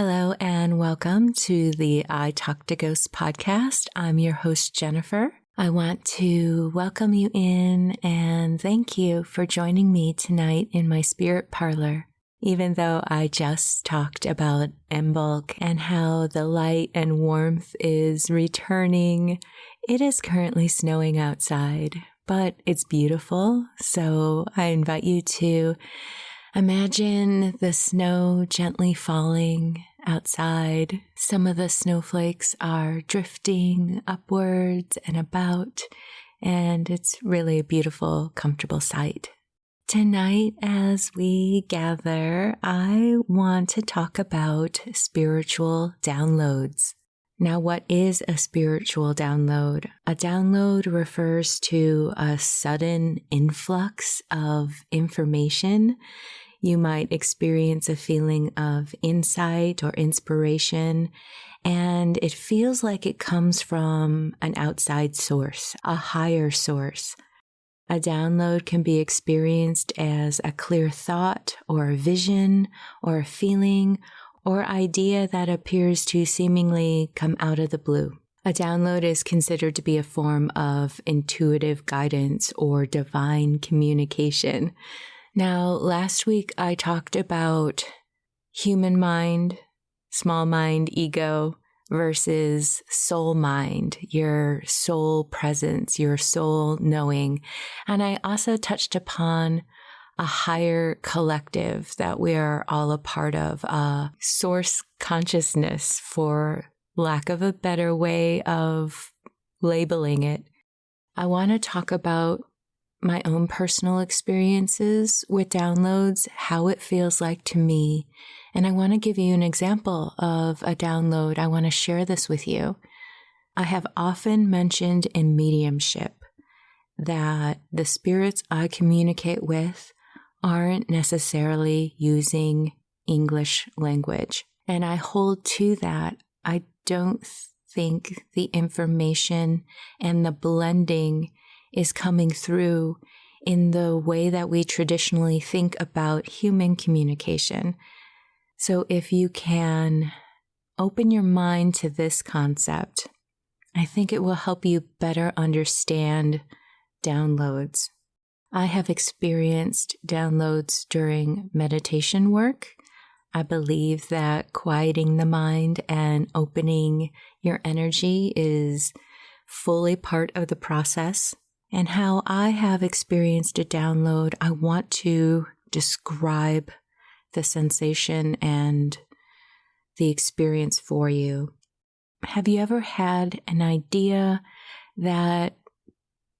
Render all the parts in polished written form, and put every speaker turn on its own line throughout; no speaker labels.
Hello and welcome to the I Talk to Ghosts podcast. I'm your host, Jennifer. I want to welcome you in and thank you for joining me tonight in my spirit parlor. Even though I just talked about Imbolc and how the light and warmth is returning, it is currently snowing outside, but it's beautiful. So I invite you to imagine the snow gently falling outside. Some of the snowflakes are drifting upwards and about, and it's really a beautiful, comfortable sight. Tonight, as we gather, I want to talk about spiritual downloads. Now, what is a spiritual download? A download refers to a sudden influx of information. You might experience a feeling of insight or inspiration, and it feels like it comes from an outside source, a higher source. A download can be experienced as a clear thought or a vision or a feeling or idea that appears to seemingly come out of the blue. A download is considered to be a form of intuitive guidance or divine communication. Now, last week I talked about human mind, small mind, ego, versus soul mind, your soul presence, your soul knowing. And I also touched upon a higher collective that we are all a part of, a source consciousness, for lack of a better way of labeling it. I want to talk about my own personal experiences with downloads, how it feels like to me. And I want to give you an example of a download. I want to share this with you. I have often mentioned in mediumship that the spirits I communicate with aren't necessarily using English language. And I hold to that. I don't think the information and the blending is coming through in the way that we traditionally think about human communication. So if you can open your mind to this concept, I think it will help you better understand downloads. I have experienced downloads during meditation work. I believe that quieting the mind and opening your energy is fully part of the process. And how I have experienced a download, I want to describe the sensation and the experience for you. Have you ever had an idea that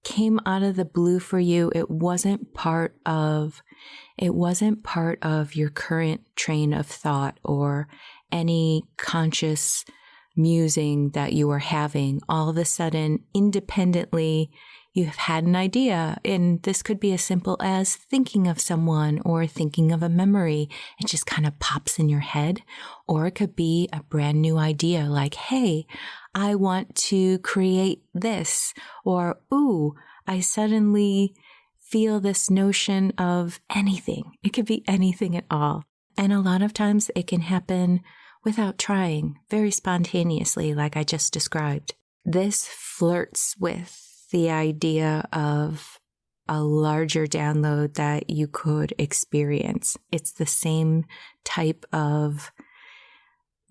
came out of the blue for you? It wasn't part of your current train of thought or any conscious musing that you were having. All of a sudden, independently, you've had an idea, and this could be as simple as thinking of someone or thinking of a memory. It just kind of pops in your head. Or it could be a brand new idea like, hey, I want to create this. Or, ooh, I suddenly feel this notion of anything. It could be anything at all. And a lot of times it can happen without trying, very spontaneously, like I just described. This flirts with the idea of a larger download that you could experience. It's the same type of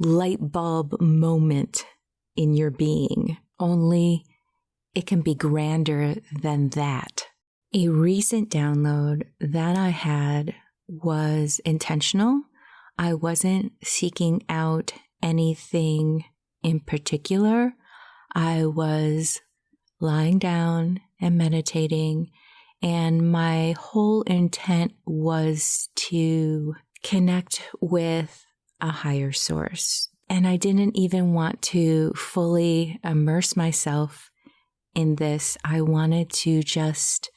light bulb moment in your being, only it can be grander than that. A recent download that I had was intentional. I wasn't seeking out anything in particular. I was lying down and meditating, and my whole intent was to connect with a higher source. And I didn't even want to fully immerse myself in this. I wanted to just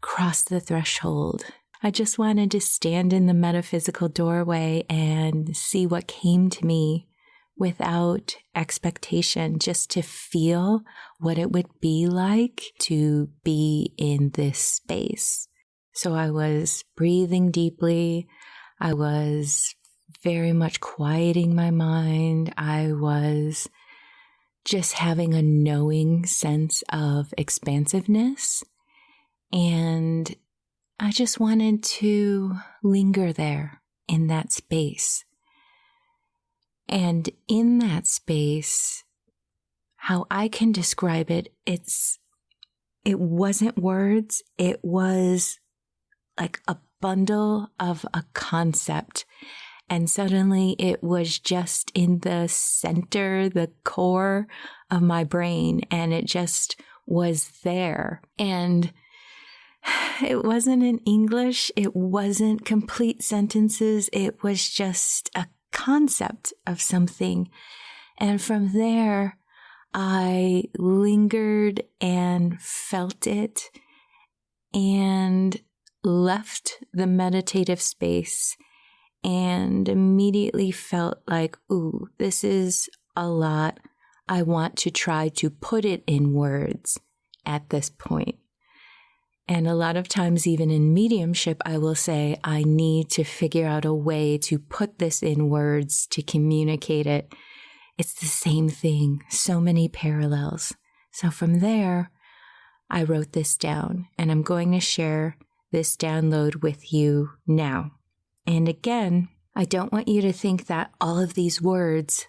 cross the threshold. I just wanted to stand in the metaphysical doorway and see what came to me without expectation, just to feel what it would be like to be in this space. So I was breathing deeply. I was very much quieting my mind. I was just having a knowing sense of expansiveness. And I just wanted to linger there in that space. And in that space, how I can describe it, it wasn't words. It was like a bundle of a concept. And suddenly it was just in the center, the core of my brain, and it just was there. And it wasn't in English. It wasn't complete sentences. It was just a concept of something. And from there, I lingered and felt it and left the meditative space and immediately felt like, ooh, this is a lot. I want to try to put it in words at this point. And a lot of times, even in mediumship, I will say, I need to figure out a way to put this in words to communicate it. It's the same thing, so many parallels. So from there, I wrote this down, and I'm going to share this download with you now. And again, I don't want you to think that all of these words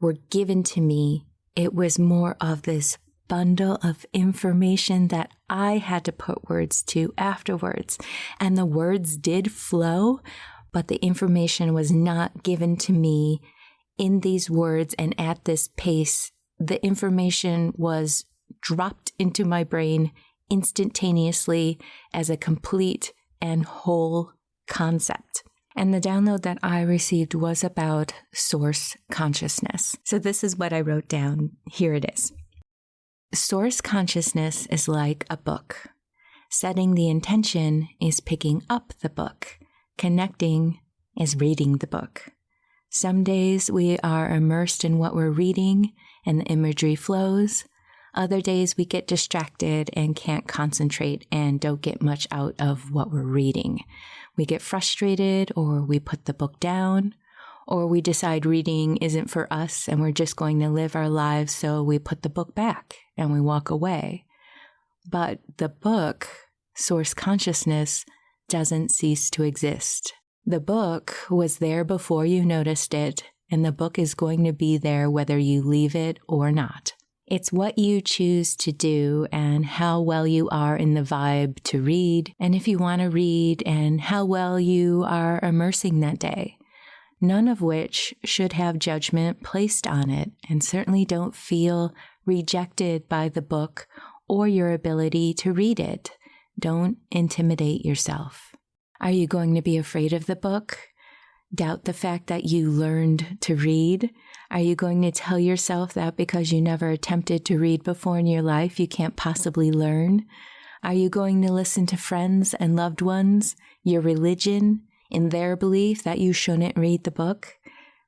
were given to me. It was more of this bundle of information that I had to put words to afterwards. And the words did flow, but the information was not given to me in these words and at this pace. The information was dropped into my brain instantaneously as a complete and whole concept. And the download that I received was about source consciousness. So this is what I wrote down. Here it is. Source consciousness is like a book. Setting the intention is picking up the book. Connecting is reading the book. Some days we are immersed in what we're reading and the imagery flows. Other days we get distracted and can't concentrate and don't get much out of what we're reading. We get frustrated, or we put the book down, or we decide reading isn't for us and we're just going to live our lives, so we put the book back and we walk away. But the book, Source Consciousness, doesn't cease to exist. The book was there before you noticed it, and the book is going to be there whether you leave it or not. It's what you choose to do and how well you are in the vibe to read, and if you want to read, and how well you are immersing that day. None of which should have judgment placed on it, and certainly don't feel rejected by the book or your ability to read it. Don't intimidate yourself. Are you going to be afraid of the book? Doubt the fact that you learned to read? Are you going to tell yourself that because you never attempted to read before in your life, you can't possibly learn? Are you going to listen to friends and loved ones, your religion, in their belief that you shouldn't read the book?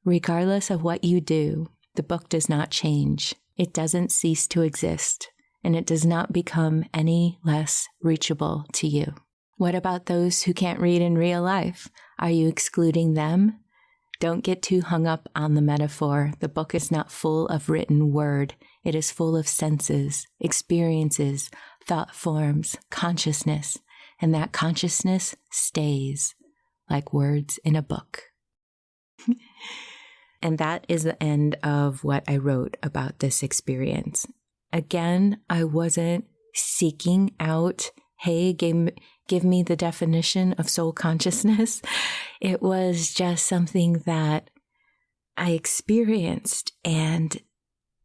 Regardless of what you do, the book does not change. It doesn't cease to exist, and it does not become any less reachable to you. What about those who can't read in real life? Are you excluding them? Don't get too hung up on the metaphor. The book is not full of written word. It is full of senses, experiences, thought forms, consciousness, and that consciousness stays like words in a book. And that is the end of what I wrote about this experience. Again, I wasn't seeking out, hey, give me the definition of soul consciousness. It was just something that I experienced, and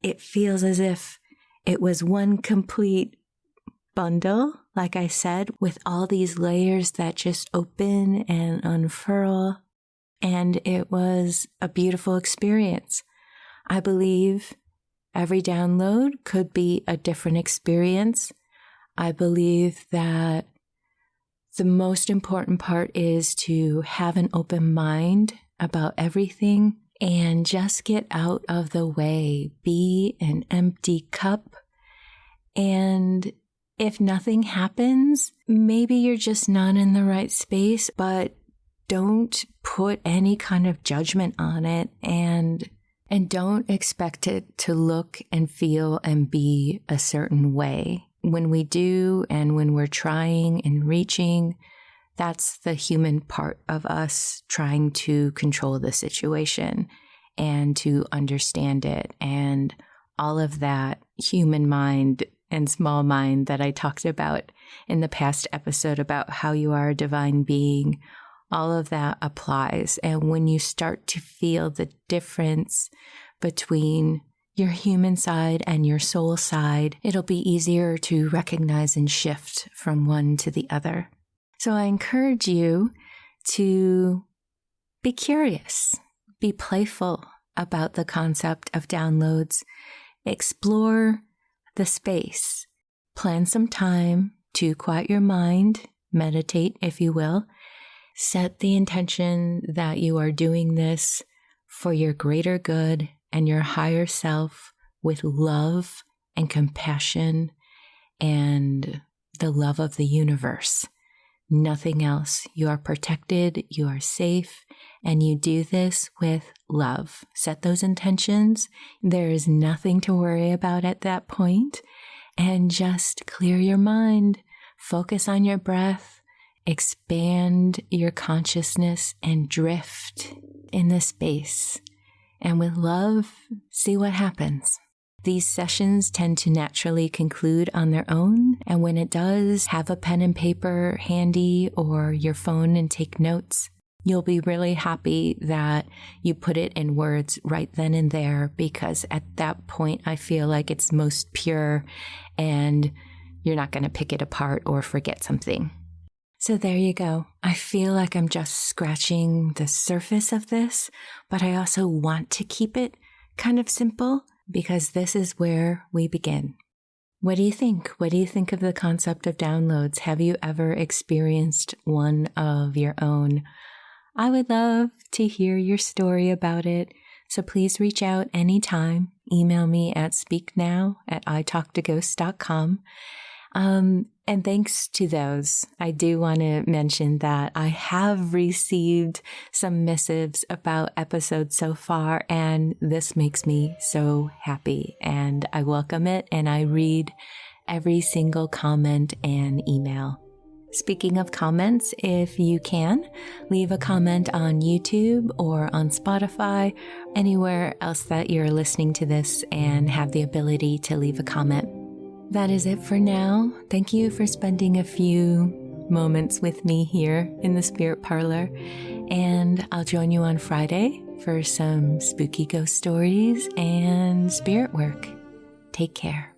it feels as if it was one complete bundle, like I said, with all these layers that just open and unfurl. And it was a beautiful experience. I believe every download could be a different experience. I believe that the most important part is to have an open mind about everything and just get out of the way. Be an empty cup. And if nothing happens, maybe you're just not in the right space, but don't put any kind of judgment on it, and don't expect it to look and feel and be a certain way. When we do, and when we're trying and reaching, that's the human part of us trying to control the situation and to understand it, and all of that human mind and small mind that I talked about in the past episode about how you are a divine being. All of that applies. And when you start to feel the difference between your human side and your soul side, it'll be easier to recognize and shift from one to the other. So I encourage you to be curious, be playful about the concept of downloads, explore the space, plan some time to quiet your mind, meditate, if you will. Set the intention that you are doing this for your greater good and your higher self with love and compassion and the love of the universe. Nothing else. You are protected, you are safe, and you do this with love. Set those intentions. There is nothing to worry about at that point, and just clear your mind. Focus on your breath. Expand your consciousness and drift in the space. And with love, see what happens. These sessions tend to naturally conclude on their own, and when it does, have a pen and paper handy or your phone and take notes. You'll be really happy that you put it in words right then and there, because at that point I feel like it's most pure and you're not going to pick it apart or forget something. So there you go. I feel like I'm just scratching the surface of this, but I also want to keep it kind of simple because this is where we begin. What do you think? What do you think of the concept of downloads? Have you ever experienced one of your own? I would love to hear your story about it. So please reach out anytime. Email me at speaknow@italktoghosts.com. And thanks to those, I do want to mention that I have received some missives about episodes so far, and this makes me so happy, and I welcome it, and I read every single comment and email. Speaking of comments, if you can, leave a comment on YouTube or on Spotify, anywhere else that you're listening to this and have the ability to leave a comment. That is it for now. Thank you for spending a few moments with me here in the Spirit Parlor, and I'll join you on Friday for some spooky ghost stories and spirit work. Take care.